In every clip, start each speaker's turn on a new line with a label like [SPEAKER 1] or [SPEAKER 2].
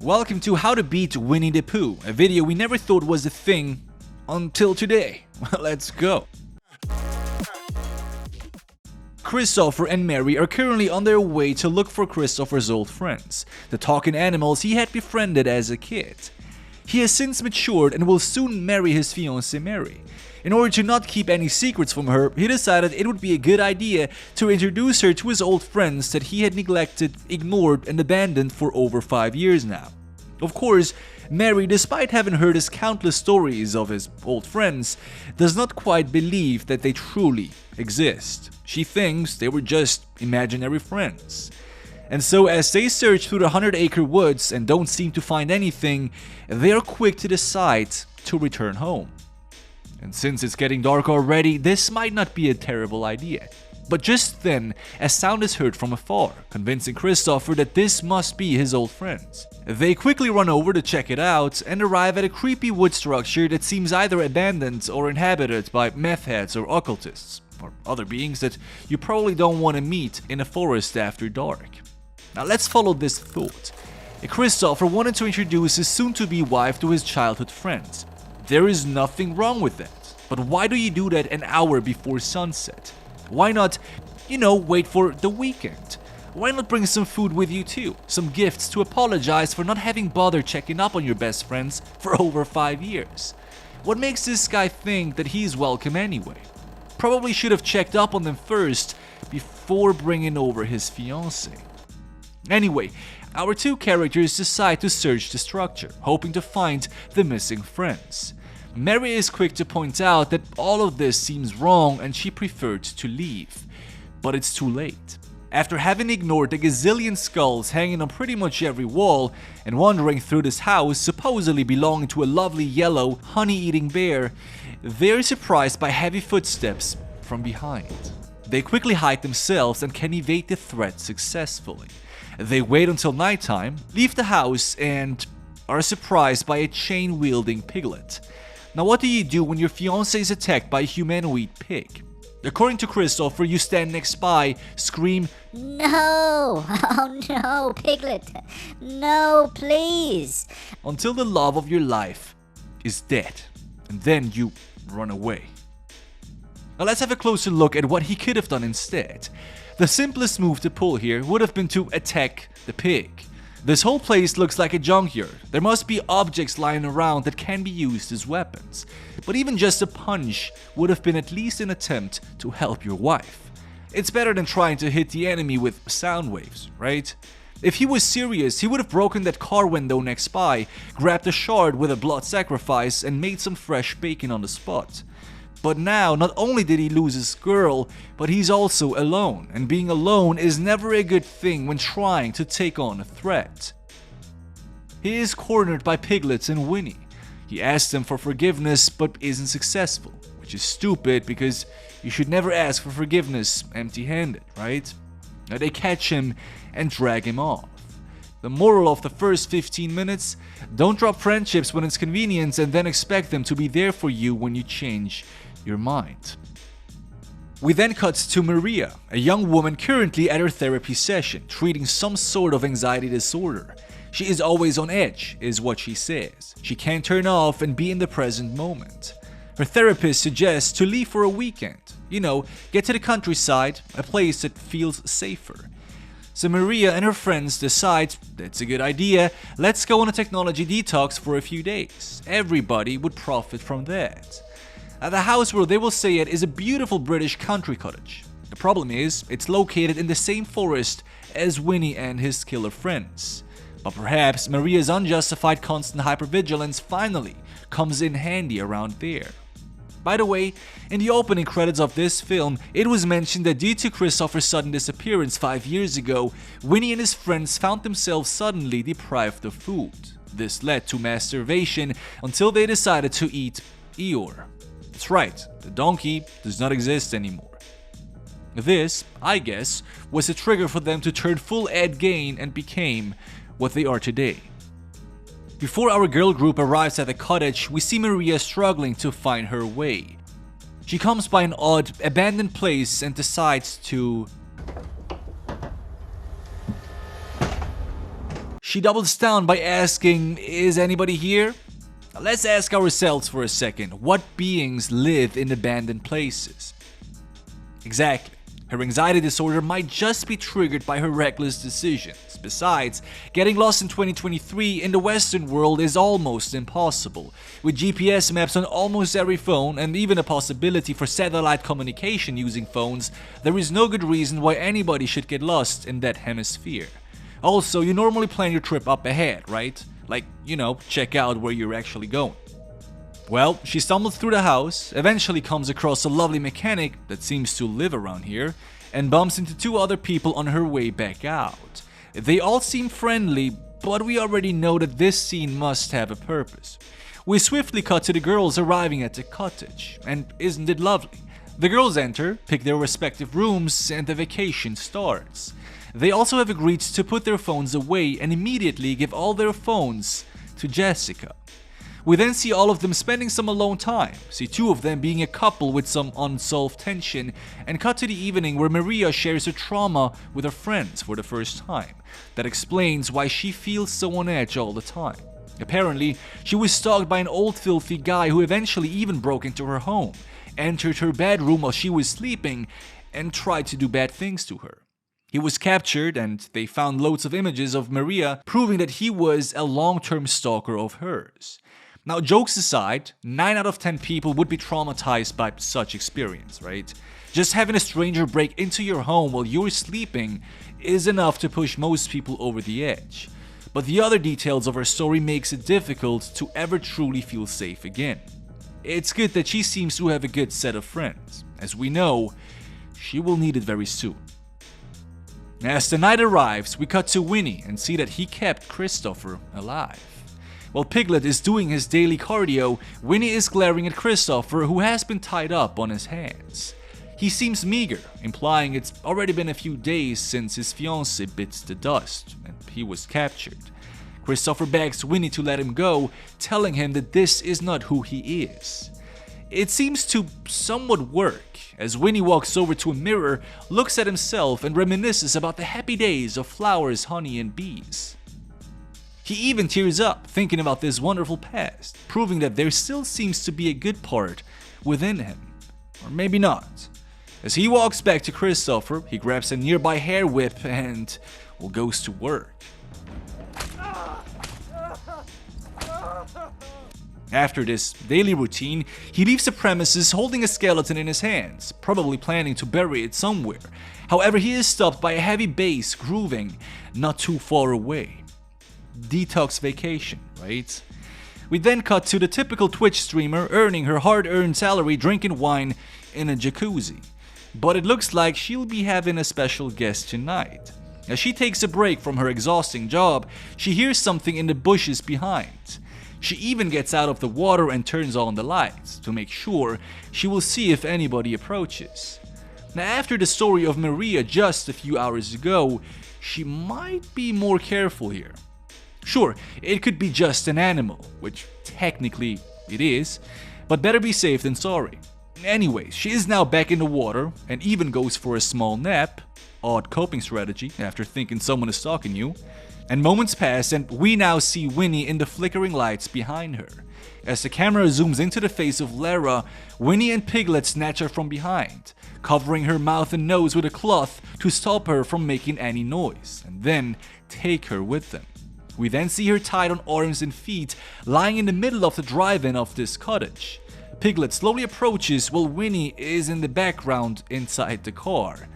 [SPEAKER 1] Welcome to How to Beat Winnie the Pooh, a video we never thought was a thing until today. Let's go. Christopher and Mary are currently on their way to look for Christopher's old friends, the talking animals he had befriended as a kid. He has since matured and will soon marry his fiancée Mary. In order to not keep any secrets from her, he decided it would be a good idea to introduce her to his old friends that he had neglected, ignored, and abandoned for over 5 years now. Of course, Mary, despite having heard his countless stories of his old friends, does not quite believe that they truly exist. She thinks they were just imaginary friends. And so as they search through the 100-acre woods and don't seem to find anything, they are quick to decide to return home. And since it's getting dark already, this might not be a terrible idea. But just then, a sound is heard from afar, convincing Christopher that this must be his old friends. They quickly run over to check it out and arrive at a creepy wood structure that seems either abandoned or inhabited by meth heads or occultists, or other beings that you probably don't want to meet in a forest after dark. Now let's follow this thought. Christopher wanted to introduce his soon-to-be wife to his childhood friends. There is nothing wrong with that. But why do you do that an hour before sunset? Why not, wait for the weekend? Why not bring some food with you too? Some gifts to apologize for not having bothered checking up on your best friends for over 5 years? What makes this guy think that he's welcome anyway? Probably should have checked up on them first before bringing over his fiancée. Anyway, our two characters decide to search the structure, hoping to find the missing friends. Mary is quick to point out that all of this seems wrong and she preferred to leave. But it's too late. After having ignored the gazillion skulls hanging on pretty much every wall and wandering through this house supposedly belonging to a lovely yellow, honey-eating bear, they're surprised by heavy footsteps from behind. They quickly hide themselves and can evade the threat successfully. They wait until nighttime, leave the house, and are surprised by a chain-wielding piglet. Now what do you do when your fiancé is attacked by a humanoid pig? According to Christopher, you stand next by, scream,
[SPEAKER 2] "No! Oh no, Piglet! No, please!"
[SPEAKER 1] until the love of your life is dead, and then you run away. Now let's have a closer look at what he could have done instead. The simplest move to pull here would have been to attack the pig. This whole place looks like a junkyard. There must be objects lying around that can be used as weapons. But even just a punch would have been at least an attempt to help your wife. It's better than trying to hit the enemy with sound waves, right? If he was serious, he would have broken that car window next by, grabbed a shard with a blood sacrifice, and made some fresh bacon on the spot. But now, not only did he lose his girl, but he's also alone, and being alone is never a good thing when trying to take on a threat. He is cornered by Piglet and Winnie. He asks them for forgiveness but isn't successful, which is stupid because you should never ask for forgiveness empty-handed, right? Now they catch him and drag him off. The moral of the first 15 minutes: don't drop friendships when it's convenient and then expect them to be there for you when you change your mind. We then cut to Maria, a young woman currently at her therapy session, treating some sort of anxiety disorder. She is always on edge, is what she says. She can't turn off and be in the present moment. Her therapist suggests to leave for a weekend. Get to the countryside, a place that feels safer. So Maria and her friends decide, that's a good idea, let's go on a technology detox for a few days. Everybody would profit from that. The house where they will stay at is a beautiful British country cottage. The problem is, it's located in the same forest as Winnie and his killer friends. But perhaps Maria's unjustified constant hypervigilance finally comes in handy around there. By the way, in the opening credits of this film, it was mentioned that due to Christopher's sudden disappearance 5 years ago, Winnie and his friends found themselves suddenly deprived of food. This led to mass starvation until they decided to eat Eeyore. That's right, the donkey does not exist anymore. This, I guess, was a trigger for them to turn full Ed Gein and became what they are today. Before our girl group arrives at the cottage, we see Maria struggling to find her way. She comes by an odd, abandoned place and decides to She doubles down by asking, "Is anybody here?" Let's ask ourselves for a second, what beings live in abandoned places? Exactly. Her anxiety disorder might just be triggered by her reckless decisions. Besides, getting lost in 2023 in the Western world is almost impossible. With GPS maps on almost every phone and even a possibility for satellite communication using phones, there is no good reason why anybody should get lost in that hemisphere. Also, you normally plan your trip up ahead, right? Like, check out where you're actually going. Well, she stumbles through the house, eventually comes across a lovely mechanic that seems to live around here, and bumps into two other people on her way back out. They all seem friendly, but we already know that this scene must have a purpose. We swiftly cut to the girls arriving at the cottage, and isn't it lovely? The girls enter, pick their respective rooms, and the vacation starts. They also have agreed to put their phones away and immediately give all their phones to Jessica. We then see all of them spending some alone time, see two of them being a couple with some unsolved tension, and cut to the evening where Maria shares her trauma with her friends for the first time. That explains why she feels so on edge all the time. Apparently, she was stalked by an old filthy guy who eventually even broke into her home, entered her bedroom while she was sleeping, and tried to do bad things to her. He was captured and they found loads of images of Maria, proving that he was a long-term stalker of hers. Now, jokes aside, 9 out of 10 people would be traumatized by such experience, right? Just having a stranger break into your home while you're sleeping is enough to push most people over the edge. But the other details of her story makes it difficult to ever truly feel safe again. It's good that she seems to have a good set of friends. As we know, she will need it very soon. As the night arrives, we cut to Winnie and see that he kept Christopher alive. While Piglet is doing his daily cardio, Winnie is glaring at Christopher, who has been tied up on his hands. He seems meager, implying it's already been a few days since his fiancée bit the dust and he was captured. Christopher begs Winnie to let him go, telling him that this is not who he is. It seems to somewhat work, as Winnie walks over to a mirror, looks at himself and reminisces about the happy days of flowers, honey, and bees. He even tears up, thinking about this wonderful past, proving that there still seems to be a good part within him. Or maybe not. As he walks back to Christopher, he grabs a nearby hair whip and goes to work. After this daily routine, he leaves the premises holding a skeleton in his hands, probably planning to bury it somewhere. However, he is stopped by a heavy bass grooving not too far away. Detox vacation, right? We then cut to the typical Twitch streamer earning her hard-earned salary drinking wine in a jacuzzi. But it looks like she'll be having a special guest tonight. As she takes a break from her exhausting job, she hears something in the bushes behind. She even gets out of the water and turns on the lights to make sure she will see if anybody approaches. Now, after the story of Maria just a few hours ago, she might be more careful here. Sure, it could be just an animal, which technically it is, but better be safe than sorry. Anyways, she is now back in the water and even goes for a small nap. Odd coping strategy after thinking someone is stalking you. And moments pass and we now see Winnie in the flickering lights behind her. As the camera zooms into the face of Lara, Winnie and Piglet snatch her from behind, covering her mouth and nose with a cloth to stop her from making any noise, and then take her with them. We then see her tied on arms and feet, lying in the middle of the drive-in of this cottage. Piglet slowly approaches while Winnie is in the background inside the car.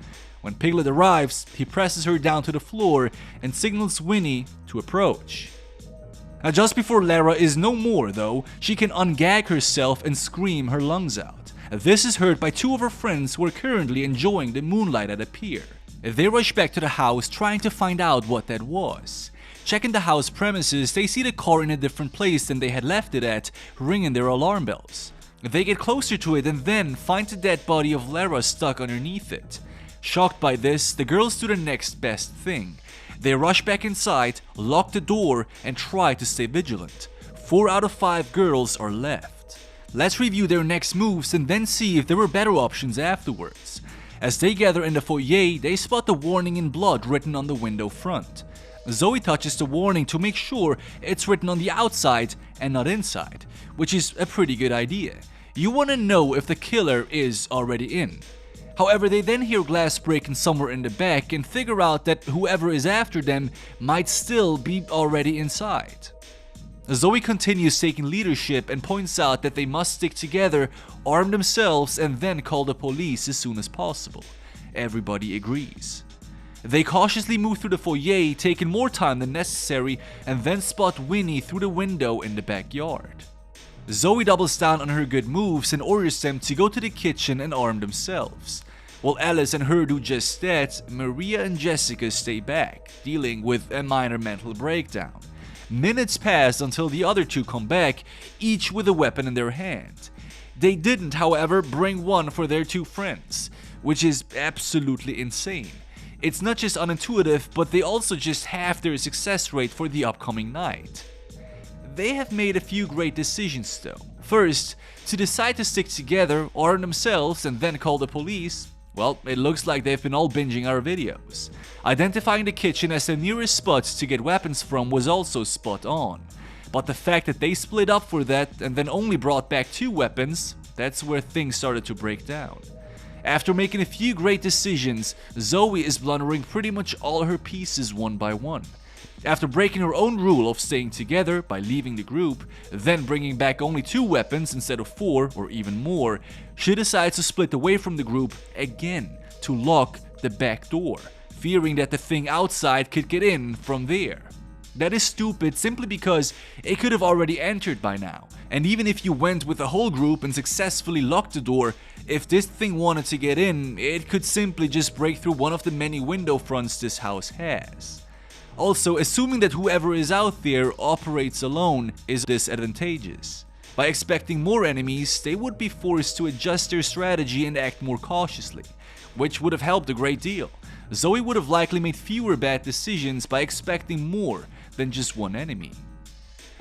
[SPEAKER 1] When Piglet arrives, he presses her down to the floor and signals Winnie to approach. Now, just before Lara is no more though, she can ungag herself and scream her lungs out. This is heard by two of her friends who are currently enjoying the moonlight at a pier. They rush back to the house trying to find out what that was. Checking the house premises, they see the car in a different place than they had left it at, ringing their alarm bells. They get closer to it and then find the dead body of Lara stuck underneath it. Shocked by this, the girls do the next best thing. They rush back inside, lock the door, and try to stay vigilant. 4 out of 5 girls are left. Let's review their next moves and then see if there were better options afterwards. As they gather in the foyer, they spot the warning in blood written on the window front. Zoe touches the warning to make sure it's written on the outside and not inside, which is a pretty good idea. You want to know if the killer is already in. However, they then hear glass breaking somewhere in the back and figure out that whoever is after them might still be already inside. Zoe continues taking leadership and points out that they must stick together, arm themselves, and then call the police as soon as possible. Everybody agrees. They cautiously move through the foyer, taking more time than necessary, and then spot Winnie through the window in the backyard. Zoe doubles down on her good moves and orders them to go to the kitchen and arm themselves. While Alice and her do just that, Maria and Jessica stay back, dealing with a minor mental breakdown. Minutes pass until the other two come back, each with a weapon in their hand. They didn't, however, bring one for their two friends, which is absolutely insane. It's not just unintuitive, but they also just halved their success rate for the upcoming night. They have made a few great decisions though. First, to decide to stick together, arm themselves, and then call the police. Well, it looks like they've been all binging our videos. Identifying the kitchen as the nearest spot to get weapons from was also spot on. But the fact that they split up for that and then only brought back 2 weapons, that's where things started to break down. After making a few great decisions, Zoe is blundering pretty much all her pieces one by one. After breaking her own rule of staying together by leaving the group, then bringing back only 2 weapons instead of 4 or even more, she decides to split away from the group again to lock the back door, fearing that the thing outside could get in from there. That is stupid simply because it could have already entered by now. And even if you went with the whole group and successfully locked the door, if this thing wanted to get in, it could simply just break through one of the many window fronts this house has. Also, assuming that whoever is out there operates alone is disadvantageous. By expecting more enemies, they would be forced to adjust their strategy and act more cautiously, which would have helped a great deal. Zoe would have likely made fewer bad decisions by expecting more than just one enemy.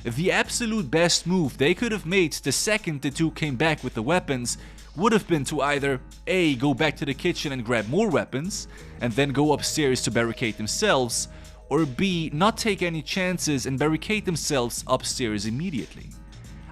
[SPEAKER 1] The absolute best move they could have made the second the two came back with the weapons would have been to either A. go back to the kitchen and grab more weapons, and then go upstairs to barricade themselves, or B. not take any chances and barricade themselves upstairs immediately.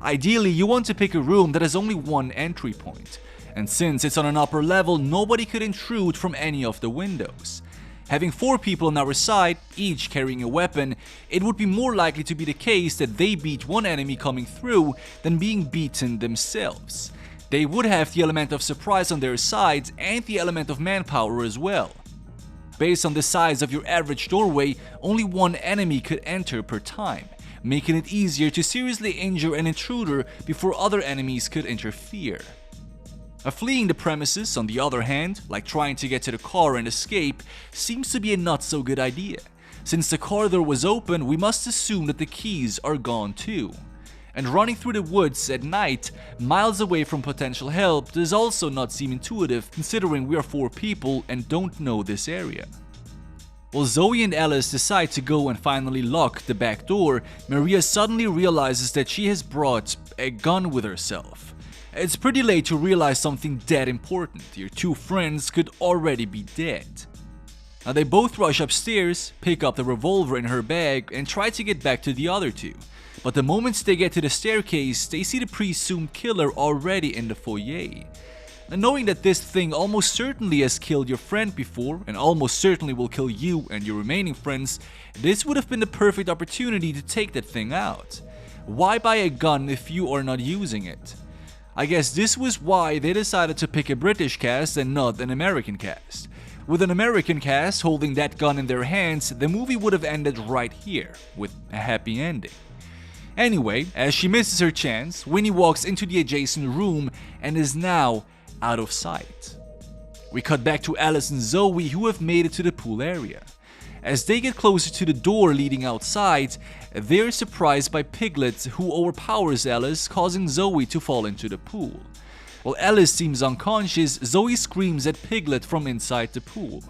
[SPEAKER 1] Ideally, you want to pick a room that has only one entry point, and since it's on an upper level, nobody could intrude from any of the windows. Having 4 people on our side, each carrying a weapon, it would be more likely to be the case that they beat one enemy coming through than being beaten themselves. They would have the element of surprise on their side and the element of manpower as well. Based on the size of your average doorway, only one enemy could enter per time, making it easier to seriously injure an intruder before other enemies could interfere. Fleeing the premises, on the other hand, like trying to get to the car and escape, seems to be a not so good idea. Since the car door was open, we must assume that the keys are gone too. And running through the woods at night, miles away from potential help, does also not seem intuitive considering we are 4 people and don't know this area. While Zoe and Alice decide to go and finally lock the back door, Maria suddenly realizes that she has brought a gun with herself. It's pretty late to realize something that important. Your 2 friends could already be dead. Now they both rush upstairs, pick up the revolver in her bag, and try to get back to the other 2. But the moment they get to the staircase, they see the presumed killer already in the foyer. And knowing that this thing almost certainly has killed your friend before, and almost certainly will kill you and your remaining friends, this would have been the perfect opportunity to take that thing out. Why buy a gun if you are not using it? I guess this was why they decided to pick a British cast and not an American cast. With an American cast holding that gun in their hands, the movie would have ended right here, with a happy ending. Anyway, as she misses her chance, Winnie walks into the adjacent room and is now out of sight. We cut back to Alice and Zoe, who have made it to the pool area. As they get closer to the door leading outside, they're surprised by Piglet, who overpowers Alice, causing Zoe to fall into the pool. While Alice seems unconscious, Zoe screams at Piglet from inside the pool.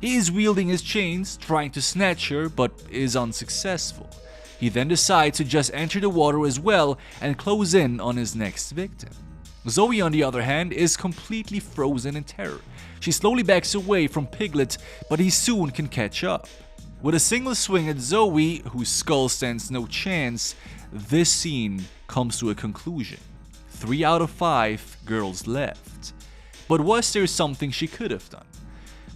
[SPEAKER 1] He is wielding his chains, trying to snatch her, but is unsuccessful. He then decides to just enter the water as well and close in on his next victim. Zoe, on the other hand, is completely frozen in terror. She slowly backs away from Piglet, but he soon can catch up. With a single swing at Zoe, whose skull stands no chance, this scene comes to a conclusion. 3 out of 5 girls left. But was there something she could have done?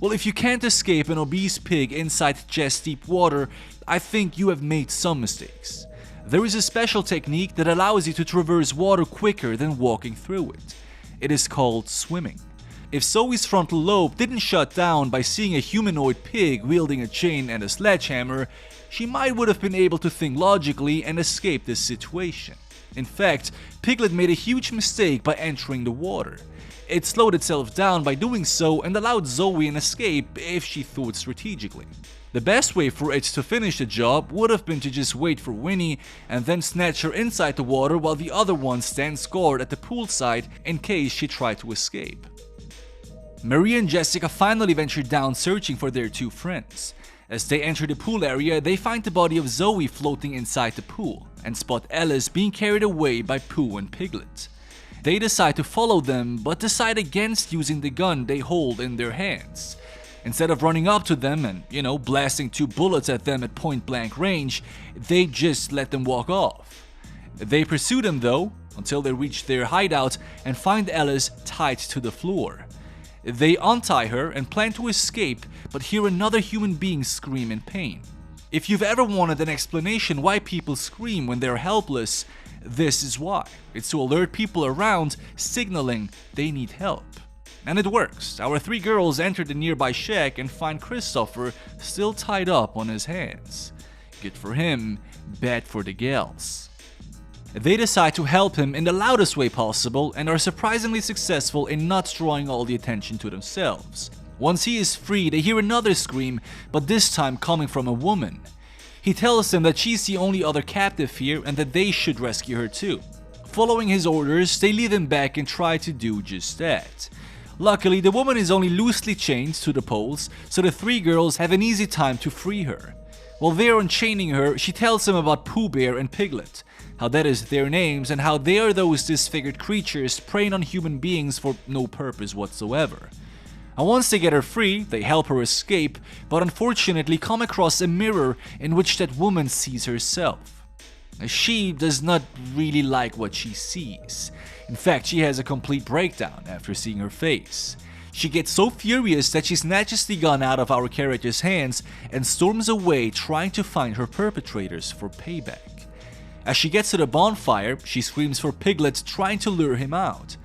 [SPEAKER 1] Well, if you can't escape an obese pig inside chest-deep water, I think you have made some mistakes. There is a special technique that allows you to traverse water quicker than walking through it. It is called swimming. If Zoe's frontal lobe didn't shut down by seeing a humanoid pig wielding a chain and a sledgehammer, she might would have been able to think logically and escape this situation. In fact, Piglet made a huge mistake by entering the water. It slowed itself down by doing so and allowed Zoe an escape if she thought strategically. The best way for it to finish the job would have been to just wait for Winnie and then snatch her inside the water while the other one stands guard at the poolside in case she tried to escape. Maria and Jessica finally ventured down searching for their 2 friends. As they enter the pool area, they find the body of Zoe floating inside the pool and spot Alice being carried away by Pooh and Piglet. They decide to follow them, but decide against using the gun they hold in their hands. Instead of running up to them and, blasting 2 bullets at them at point-blank range, they just let them walk off. They pursue them though, until they reach their hideout and find Alice tied to the floor. They untie her and plan to escape, but hear another human being scream in pain. If you've ever wanted an explanation why people scream when they're helpless, this is why. It's to alert people around, signaling they need help. And it works. Our 3 girls enter the nearby shack and find Christopher still tied up on his hands. Good for him, bad for the gals. They decide to help him in the loudest way possible and are surprisingly successful in not drawing all the attention to themselves. Once he is free, they hear another scream, but this time coming from a woman. He tells them that she's the only other captive here and that they should rescue her too. Following his orders, they lead him back and try to do just that. Luckily, the woman is only loosely chained to the poles, so the 3 girls have an easy time to free her. While they're unchaining her, she tells them about Pooh Bear and Piglet, how that is their names and how they are those disfigured creatures preying on human beings for no purpose whatsoever. And once they get her free, they help her escape, but unfortunately come across a mirror in which that woman sees herself. She does not really like what she sees. In fact, she has a complete breakdown after seeing her face. She gets so furious that she snatches the gun out of our character's hands and storms away trying to find her perpetrators for payback. As she gets to the bonfire, she screams for Piglet trying to lure him out.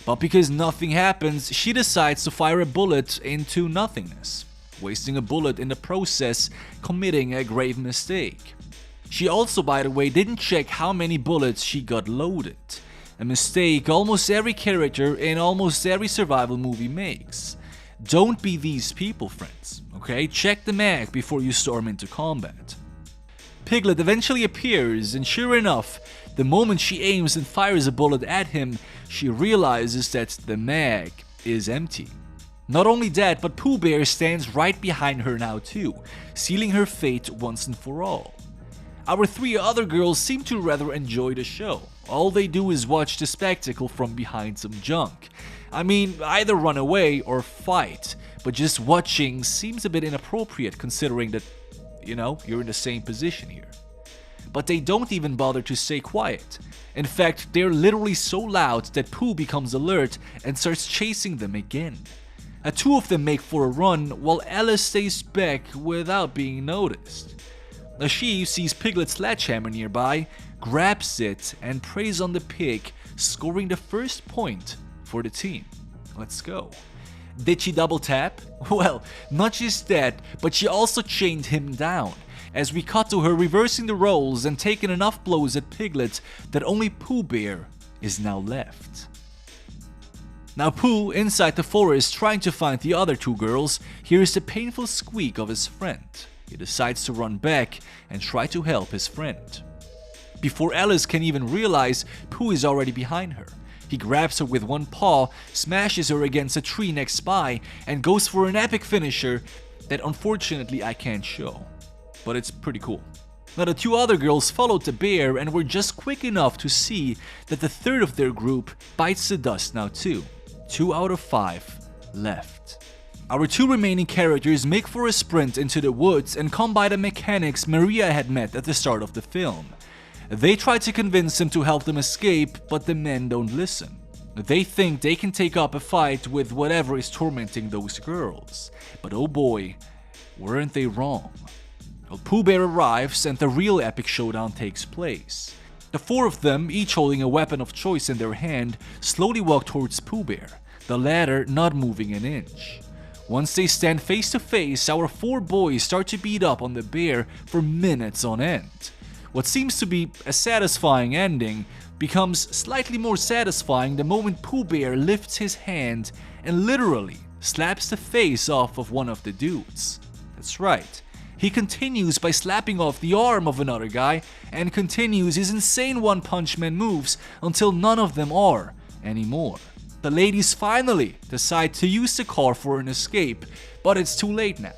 [SPEAKER 1] But because nothing happens, she decides to fire a bullet into nothingness, wasting a bullet in the process, committing a grave mistake. She also, by the way, didn't check how many bullets she got loaded. A mistake almost every character in almost every survival movie makes. Don't be these people, friends, okay? Check the mag before you storm into combat. Piglet eventually appears, and sure enough, the moment she aims and fires a bullet at him, she realizes that the mag is empty. Not only that, but Pooh Bear stands right behind her now too, sealing her fate once and for all. Our 3 other girls seem to rather enjoy the show. All they do is watch the spectacle from behind some junk. I mean, either run away or fight, but just watching seems a bit inappropriate considering that, you're in the same position here. But they don't even bother to stay quiet. In fact, they're literally so loud that Pooh becomes alert and starts chasing them again. 2 of them make for a run while Alice stays back without being noticed. She sees Piglet's sledgehammer nearby, grabs it and preys on the pig, scoring the first point for the team. Let's go. Did she double tap? Well, not just that, but she also chained him down, as we cut to her reversing the roles and taking enough blows at Piglet that only Pooh Bear is now left. Now Pooh, inside the forest trying to find the other 2 girls, hears the painful squeak of his friend. He decides to run back and try to help his friend. Before Alice can even realize, Pooh is already behind her. He grabs her with one paw, smashes her against a tree next by, and goes for an epic finisher that unfortunately I can't show. But it's pretty cool. Now the 2 other girls followed the bear and were just quick enough to see that the 3rd of their group bites the dust now too. 2 out of 5 left. Our two remaining characters make for a sprint into the woods and come by the mechanics Maria had met at the start of the film. They try to convince him to help them escape, but the men don't listen. They think they can take up a fight with whatever is tormenting those girls. But oh boy, weren't they wrong. Well, Pooh Bear arrives and the real epic showdown takes place. The four of them, each holding a weapon of choice in their hand, slowly walk towards Pooh Bear, the latter not moving an inch. Once they stand face to face, our four boys start to beat up on the bear for minutes on end. What seems to be a satisfying ending becomes slightly more satisfying the moment Pooh Bear lifts his hand and literally slaps the face off of one of the dudes. That's right. He continues by slapping off the arm of another guy and continues his insane one-punch man moves until none of them are anymore. The ladies finally decide to use the car for an escape, but it's too late now.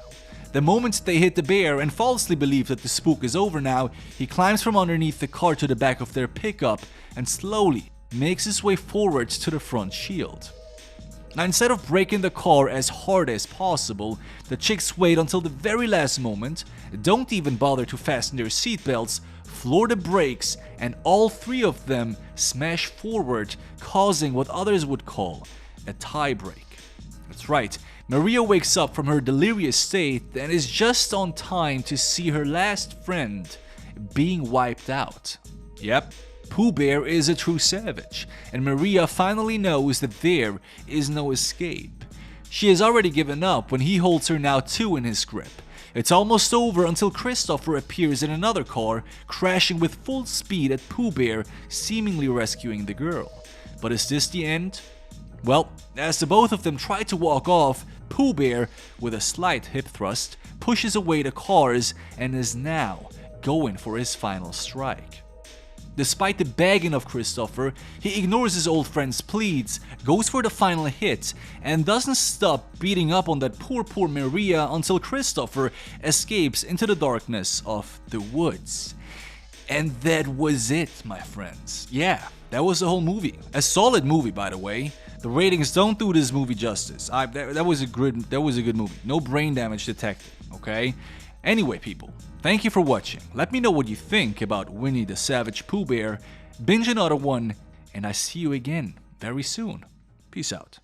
[SPEAKER 1] The moment they hit the bear and falsely believe that the spook is over now, he climbs from underneath the car to the back of their pickup and slowly makes his way forward to the front shield. Now, instead of braking the car as hard as possible, the chicks wait until the very last moment, don't even bother to fasten their seatbelts, floor the brakes, and all three of them smash forward, causing what others would call a tie break. That's right, Maria wakes up from her delirious state and is just on time to see her last friend being wiped out. Yep, Pooh Bear is a true savage, and Maria finally knows that there is no escape. She has already given up when he holds her now too in his grip. It's almost over until Christopher appears in another car, crashing with full speed at Pooh Bear, seemingly rescuing the girl. But is this the end? Well, as the both of them try to walk off, Pooh Bear, with a slight hip thrust, pushes away the cars and is now going for his final strike. Despite the begging of Christopher, he ignores his old friend's pleas, goes for the final hit, and doesn't stop beating up on that poor Maria until Christopher escapes into the darkness of the woods. And that was it, my friends. Yeah, that was the whole movie. A solid movie, by the way. The ratings don't do this movie justice. That was a good movie. No brain damage detected, okay? Anyway, people, thank you for watching. Let me know what you think about Winnie the Savage Pooh Bear. Binge another one, and I see you again very soon. Peace out.